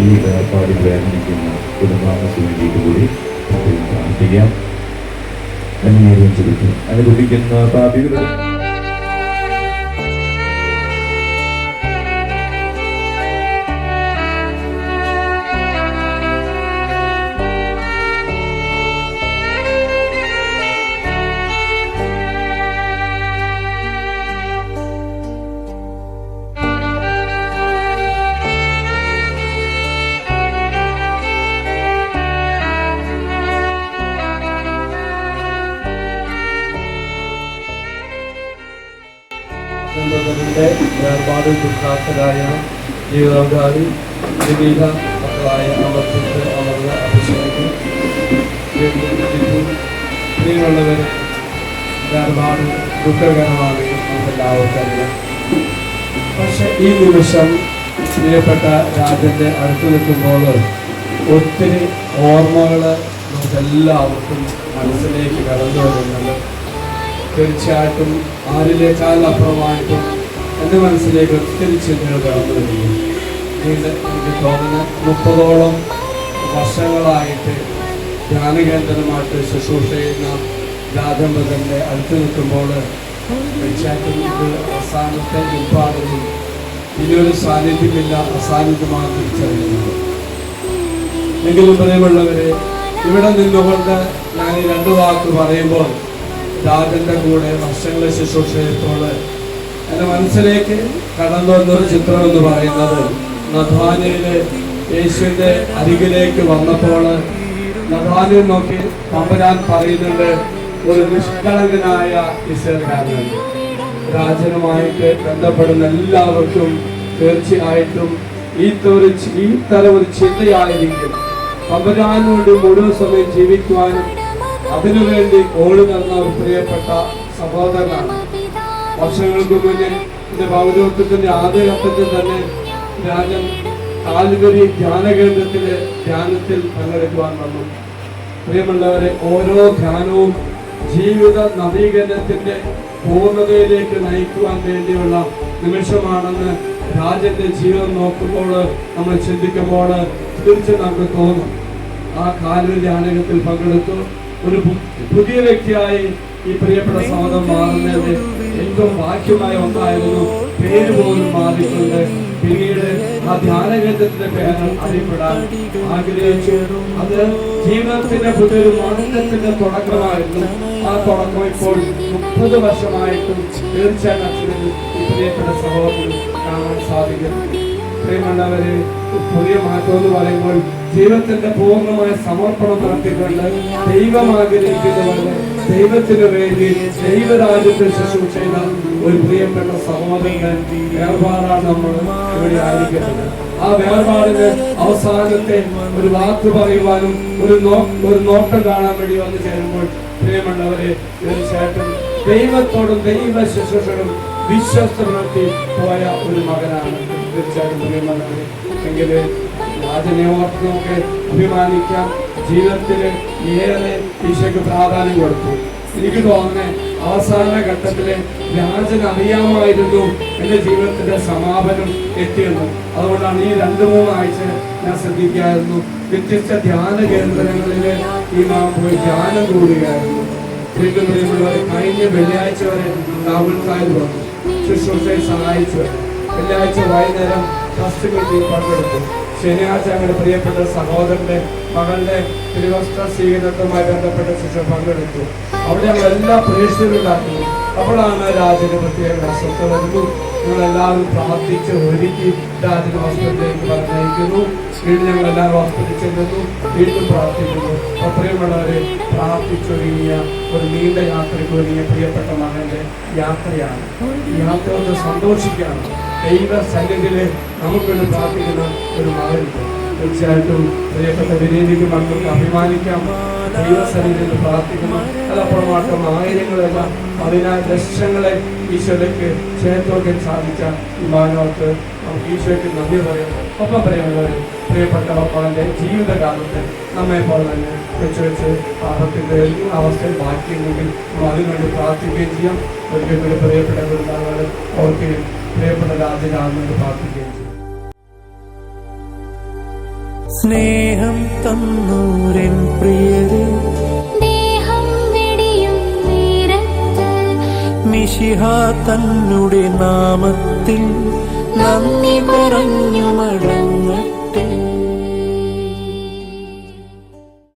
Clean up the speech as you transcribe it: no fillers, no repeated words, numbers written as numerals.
ഈ വേർപാടിൽ വേദനിക്കുന്ന കുടുംബാംഗത്തിന് വേണ്ടിയിട്ട് കൂടി പ്രാർത്ഥിക്കാം. അന്വേഷണം ചൊല്ലിക്കും അനുഭവിക്കുന്ന പാപികളുടെ വേർപാട് ദുഃഖാത്തരായ ജീവിതകാരി വിവിധ മക്കളായ അമർത്തിട്ട് അമർന്ന് അഭിഷേകം പ്രിയമുള്ളവരെ, വേർപാട് ദുഃഖകരമാണ് നമുക്കെല്ലാവർക്കും അറിയാം. പക്ഷെ ഈ നിമിഷം പ്രിയപ്പെട്ട രാജന്റെ അടുത്ത് നിൽക്കുമ്പോൾ ഒത്തിരി ഓർമ്മകൾ നമുക്കെല്ലാവർക്കും മനസ്സിലേക്ക് കടന്നു വരുന്നുണ്ട്. തീർച്ചയായിട്ടും ആരിലേക്കാൾ അപ്പുറമായിട്ടും എൻ്റെ മനസ്സിലേക്ക് ഒത്തിരി ചിന്തകൾ കടന്നു വരികയും എനിക്ക് തോന്നുന്ന 30ഓളം വർഷങ്ങളായിട്ട് ധ്യാനകേന്ദ്രമായിട്ട് ശുശ്രൂഷ ചെയ്യുന്ന രാജമ്പകൻ്റെ അടുത്ത് നിൽക്കുമ്പോൾ തീർച്ചയായിട്ടും ഇത് അവസാനത്തെ ഉൽപ്പാദനം ഇനിയൊരു സാന്നിധ്യമില്ല, അസാന്നിധ്യമാണ് തിരിച്ചറിയുന്നത്. എങ്കിലും പ്രിയമുള്ളവരെ, ഇവിടെ നിന്നുകൊണ്ട് ഞാൻ ഈ 2 വാക്ക് പറയുമ്പോൾ രാജന്റെ കൂടെ വർഷങ്ങളെ ശുശ്രൂഷ ചെയ്തപ്പോൾ എൻ്റെ മനസ്സിലേക്ക് കടന്നു വന്നൊരു ചിത്രം എന്ന് പറയുന്നത്, നഥാനിയേൽ യേശുവിന്റെ അരികിലേക്ക് വന്നപ്പോൾ നഥാനിയേൽ നോക്കി തമ്പുരാൻ പറയുന്നുണ്ട്, ഒരു നിഷ്കളങ്കനായ ഇസ്രായേൽക്കാരനുണ്ട്. രാജനുമായിട്ട് ബന്ധപ്പെടുന്ന എല്ലാവർക്കും തീർച്ചയായിട്ടും ഈ തരം ഒരു ചിന്തയായിരിക്കും. തമ്പുരാനോട് മുഴുവൻ സമയം ജീവിക്കുവാനും അതിനുവേണ്ടി ഓടി നടന്ന ഒരു പ്രിയപ്പെട്ട സഹോദരനാണ്. വർഷങ്ങൾക്ക് മുന്നേ എന്റെ പൗരോഹിത്യത്തിന്റെ ആദ്യഘട്ടത്തിൽ തന്നെ രാജൻ കാൽവരി ധ്യാനകേന്ദ്രത്തിലെ ധ്യാനത്തിൽ പങ്കെടുക്കുവാൻ വന്നു. പ്രിയമുള്ളവരെ, ഓരോ ധ്യാനവും ജീവിത നവീകരണത്തിന്റെ പൂർണ്ണതയിലേക്ക് നയിക്കുവാൻ വേണ്ടിയുള്ള നിമിഷമാണെന്ന് രാജന്റെ ജീവിതം നോക്കുമ്പോൾ നമ്മൾ ചിന്തിക്കുമ്പോൾ തീർച്ചയായും നമുക്ക് തോന്നും. ആ കാൽവരി ധ്യാനകത്തിൽ പങ്കെടുത്തു ഒരു പുതിയ വ്യക്തിയായി ഈ പ്രിയപ്പെട്ട സഹോദരൻ മാറുന്നത് ഏറ്റവും ഭാഗ്യമായ ഒന്നായിരുന്നു. പേര് പോലും മാറിക്കൊണ്ട് പിന്നീട് ആ ധ്യാനകേന്ദ്രത്തിന്റെ പേര് അറിയപ്പെടാൻ ആഗ്രഹിച്ചു. അത് ജീവിതത്തിന്റെ പുതിയൊരു മാറ്റത്തിന്റെ തുടക്കമായിരുന്നു. ആ തുടക്കം ഇപ്പോൾ 30 വർഷമായിട്ടും തീർച്ചയായിട്ടും അച്ഛനിൽ ഈ പ്രിയപ്പെട്ട സഹോദരൻ കാണാൻ സാധിക്കും. പ്രിയമുള്ളവരെ, പുതിയ മാറ്റം എന്ന് പറയുമ്പോൾ ജീവിതത്തിന്റെ പൂർണ്ണമായ സമർപ്പണം നടത്തിക്കൊണ്ട് ദൈവം ആഗ്രഹിക്കുന്നവരുടെ ദൈവത്തിന് വേണ്ടി ദൈവരാജ്യത്തിൽ ശുശ്രൂഷ ചെയ്ത ഒരു പ്രിയപ്പെട്ട സഹോദരന്റെ വേർപാടാണ് നമ്മൾ ഇവിടെ ആയിരിക്കുന്നത്. ആ വേർപാടിന് അവസാനത്തെ ഒരു വാക്ക് പറയുവാനും ഒരു നോട്ടം കാണാൻ വേണ്ടി വന്നു ചേരുമ്പോൾ പ്രിയമുള്ളവരെ, തീർച്ചയായിട്ടും ദൈവത്തോടും ദൈവ ശുശ്രൂഷകളും വിശ്വസ്ത പുലർത്തി പോയ ഒരു മകനാണ്. തീർച്ചയായിട്ടും പ്രിയമുള്ളവരെ, എങ്കിൽ രാജനെ ഓർത്ത് നമുക്ക് അഭിമാനിക്കാം. ജീവിതത്തില് ഏറെ ഈശോയ്ക്ക് പ്രാധാന്യം കൊടുത്തു. എനിക്ക് തോന്നുന്നത് അവസാന ഘട്ടത്തില് രാജൻ അറിയാമായിരുന്നു എന്റെ ജീവിതത്തിന്റെ സമാപനം എത്തിയെന്ന്. അതുകൊണ്ടാണ് ഈ 2-3 ആഴ്ച ഞാൻ ശ്രദ്ധിക്കായിരുന്നു. വ്യത്യസ്ത ധ്യാന കേന്ദ്രങ്ങളില് ഈ നാം പോയി ധ്യാനം കൂടുകയായിരുന്നു. കഴിഞ്ഞ വെള്ളിയാഴ്ച വരെ രാഹുൽക്കാർ വന്നു, ശുശ്രൂഷയെ സഹായിച്ചു. വെള്ളിയാഴ്ച വൈകുന്നേരം ട്രസ്റ്റ് മീറ്റിംഗ് പങ്കെടുത്തു. ശനിയാഴ്ച ഞങ്ങളുടെ പ്രിയപ്പെട്ട സഹോദരന്റെ മകളുടെ തിരുവസ്ത്ര സ്വീകരണവുമായി ബന്ധപ്പെട്ട ശുശ്രൂഷ പങ്കെടുത്തു. അവിടെ ഞങ്ങൾ എല്ലാ പ്രേക്ഷകരുണ്ടാക്കുന്നു. അപ്പോഴാണ് രാജന് പ്രത്യേക അസ്വസ്ഥ വരുന്നു. ഞങ്ങളെല്ലാവരും പ്രാർത്ഥിച്ച് ഒരുക്കി രാജന് ഹോസ്പിറ്റലിലേക്ക് പറഞ്ഞയക്കുന്നു. വീണ്ടും ഞങ്ങളെല്ലാവരും ഹോസ്പിറ്റലിൽ ചെല്ലുന്നു, വീണ്ടും പ്രാർത്ഥിക്കുന്നു. പ്രിയമുള്ളവരെ, പ്രാർത്ഥിച്ചൊരുങ്ങിയ ഒരു നീണ്ട യാത്രയ്ക്ക് ഒരുങ്ങിയ പ്രിയപ്പെട്ട മകന്റെ യാത്രയാണ്. ഈ യാത്ര ഒന്ന് സന്തോഷിക്കുകയാണ്. ദൈവ സന്നിധിയില് നമുക്കൊന്ന് പ്രാർത്ഥിക്കുന്ന ഒരു മകനുണ്ട്. തീർച്ചയായിട്ടും പ്രിയപ്പെട്ട വിനീതിക്ക് മക്കൾക്ക് അഭിമാനിക്കാം. ദൈവസന്നിധിയിൽ പ്രാർത്ഥിക്കുന്നു. അതപ്പുറമാട്ടം ആയിരങ്ങളല്ല 10,000 ലക്ഷങ്ങളെ ഈശോയ്ക്ക് ചേർത്തോക്കാൻ സാധിച്ച ഈ മാനവർക്ക് നമുക്ക് ഈശോയ്ക്ക് നന്ദി പറയുന്നു. ഒപ്പം പറയുന്നത് പ്രിയപ്പെട്ട മകന്റെ ജീവിതകാലത്ത് നമ്മെപ്പോൾ തന്നെ വെച്ച് പാപത്തിന്റെ അവസ്ഥയിൽ ബാക്കിയുണ്ടെങ്കിൽ നമ്മൾ അതിനുവേണ്ടി പ്രാർത്ഥിക്കുകയും ചെയ്യാം. ഒരിക്കലും പ്രിയപ്പെട്ട കുടുംബാംഗങ്ങൾ ഓർക്കുകയും പ്രിയപ്പെട്ട രാജ്യകാലം പ്രാർത്ഥിക്കുകയും ചെയ്യും. സ്നേഹം തന്നൂരൻ പ്രിയരെ ദേഹം വെടിയും നേരത്ത് മിശിഹ തന്നുടെ നാമത്തിൽ നന്ദി പറഞ്ഞു മടങ്ങട്ടെ.